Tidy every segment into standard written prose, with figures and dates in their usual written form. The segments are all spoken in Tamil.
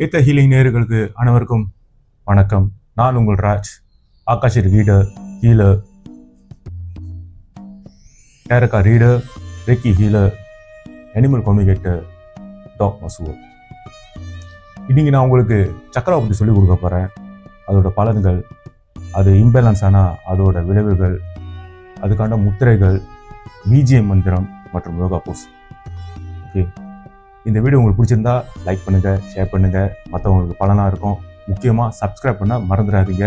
ஏத்த ஹீலிங் நேயர்களுக்கு அனைவருக்கும் வணக்கம். நான் உங்கள் ராஜ். ஆகாஷ் ரீடர், ஹீலர், டேரக்கா reader, reiki healer, animal communicator, டாக் மசுவோ. இன்னைக்கு நான் உங்களுக்கு சக்கராவை பற்றி சொல்லிக் கொடுக்க போகிறேன். அதோட பலன்கள், அது இம்பேலன்ஸ் ஆனால் அதோட விளைவுகள், அதுக்கான முத்திரைகள், பிஜிஎம் மந்திரம் மற்றும் யோகா போஸ். ஓகே, இந்த வீடியோ உங்களுக்கு பிடிச்சிருந்தா லைக் பண்ணுங்கள், ஷேர் பண்ணுங்கள், மற்றவங்களுக்கு பலனாக இருக்கும். முக்கியமாக சப்ஸ்கிரைப் பண்ண மறந்துடாதீங்க.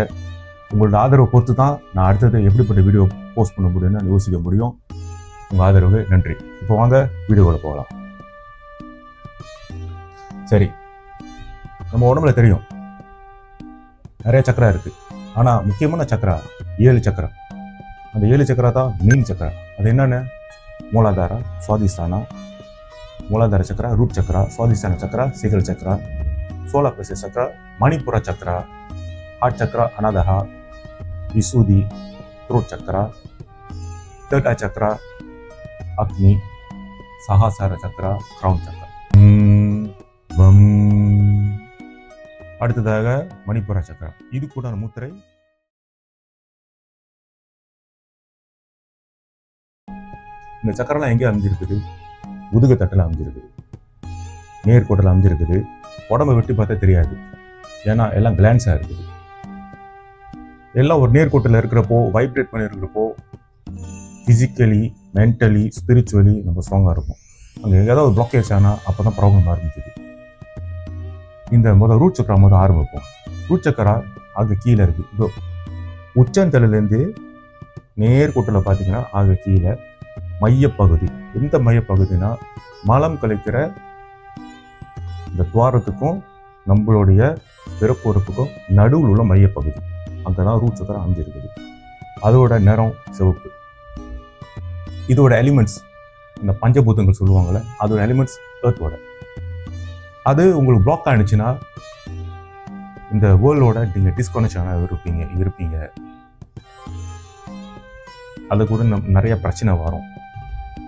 உங்களோட ஆதரவை பொறுத்து தான் நான் அடுத்தது எப்படிப்பட்ட வீடியோ போஸ்ட் பண்ண முடியும்னு யோசிக்க முடியும். உங்கள் ஆதரவு நன்றி. இப்போ வாங்க வீடியோவில் போகலாம். சரி, நம்ம உடம்புல தெரியும் நிறைய சக்கரா இருக்குது. ஆனால் முக்கியமான சக்கரா 7 சக்கரா. அந்த 7 சக்கரா தான் மெயின் சக்கரா. அது என்னென்ன? மூலாதாரா, சுவாதிஸ்தானா, மூலாதார சக்கரா, ரூட் சக்கரா, சுவாதிஸ்தான சக்கரா, சிகல் சக்கரா, சோலார் பிளெக்ஸஸ் சக்கரா, மணிப்புர சக்கரா, ஹார்ட் சக்கரா, அனாதஹா, விசுதி, த்ரோட் சக்கரா, தேர்ட் ஐ சக்கரா, அக்னி, சஹாசார சக்கரா, கிரவுன் சக்கரா. அடுத்ததாக மணிப்புர சக்கரா. இது கூட முத்திரை. இந்த சக்கரெல்லாம் எங்கே அமைஞ்சிருக்குது? முதுகு தட்டில் அமைஞ்சிருக்குது, நேர்கோட்டில் அமைஞ்சிருக்குது. உடம்பை விட்டு பார்த்தா தெரியாது, ஏன்னா எல்லாம் கிளான்ஸாக இருக்குது. எல்லாம் ஒரு நேர்கோட்டில் இருக்கிறப்போ, வைப்ரேட் பண்ணி இருக்கிறப்போ, ஃபிசிக்கலி, மென்டலி, ஸ்பிரிச்சுவலி நம்ம ஸ்ட்ராங்காக இருக்கும். அங்கே ஏதாவது ஒரு பிளாக்கேஜ் ஆனால் அப்போ தான் ப்ராப்ளம் ஆரம்பிக்குது. இந்த ரூட் சக்கரா ஆரம்பிப்போம். ரூட் சக்கரா ஆக கீழே இருக்குது. இதோ உச்சந்தலையிலேருந்து நேர்கோட்டில் பார்த்தீங்கன்னா ஆக கீழே மையப்பகுதி. எந்த மையப்பகுதினா மலம் கழிக்கிற இந்த துவாரத்துக்கும் நம்மளுடைய பிறப்புறுப்புக்கும் நடுவில் உள்ள மையப்பகுதி. அங்கே தான் ரூட் சக்கரா அமைஞ்சிருக்குது. அதோட நிறம் சிவப்பு. இதோட எலிமெண்ட்ஸ், இந்த பஞ்சபூதங்கள் சொல்லுவாங்கள்ல, அதோட எலிமெண்ட்ஸ் எர்த்தோட. அது உங்களுக்கு பிளாக் ஆகிடுச்சுன்னா இந்த வேர்ல்டோட நீங்கள் டிஸ்கனெக்ஷனாக இருப்பீங்க. அது கூட நிறைய பிரச்சனை வரும்.